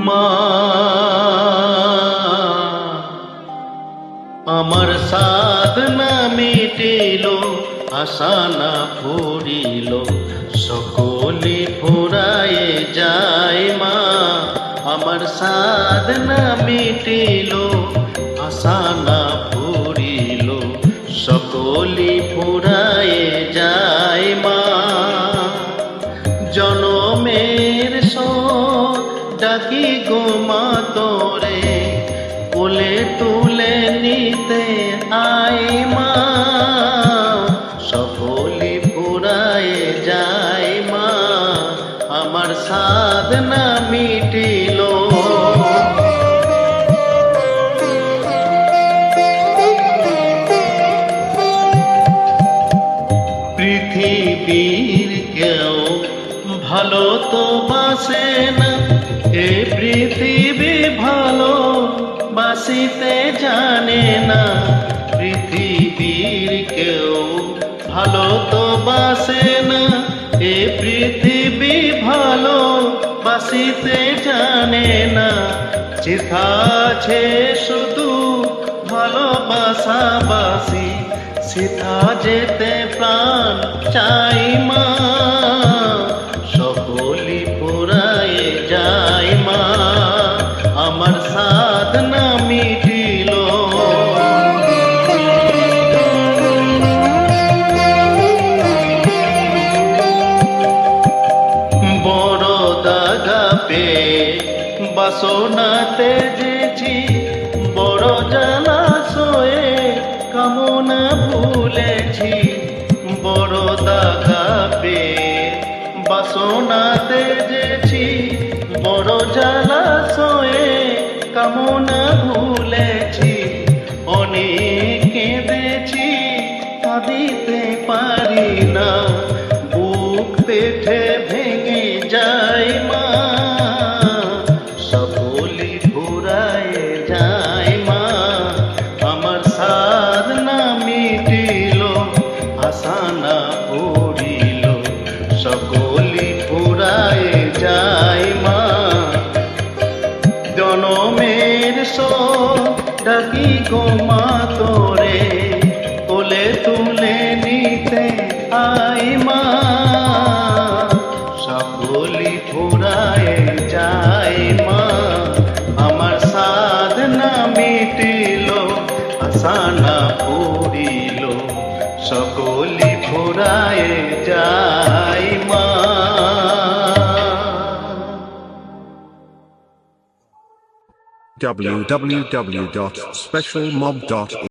মা আমার সাধনা মিটিল আশা না ফুরিল সকলে ফুরায়ে যায় মা আমার সাধনা মিটিল আশা না ফুরিল সকলে ফুরায়ে যায় মা জনমের শোক ডাকি গো মা তোরে কোলে তুলে নিতে আয় মা সকলে ফুরায়ে যায় মা আমার সাধনা মিটিল পৃথিবীর কেউ ভালো তো বাসে না এ পৃথিবী ভালো বাসিতে জানে না পৃথিবীর কেউ ভালো তো বাসে না এ পৃথিবী ভালো বাসিতে জানে না চিথা আছে শুধু ভালোবাসা বাসি সিথা যেতে প্রাণ চাই মা সকলি ফুরায়ে যায় মা আমার সাধনা মিটিল বড় দাগা পে বাসনাতে যেছি বড় জলাশয়ে কামনা ভুলেছি বড় দাগা পে বাসনাতে যেছি বড় জলাশয়ে কামনা ভুলেছি অনেক কেঁদেছি কাঁদিতে পারি না বুক পেটে ভেঙে যায় মা সকলি ফুরায়ে যায় মা আমার সাধনা মিটিল আশা না ফুরিল সকলি ফুরায়ে যায় মা জনমের শোক ডাকি গো মা তোরে কোলে তুলে নিতে আয় মা সকলি ফুরায়ে যায় মা আমার সাধনা মিটিল আশা না ফুরিল সকলি ফুরায়ে যায় মা www.specialmob.in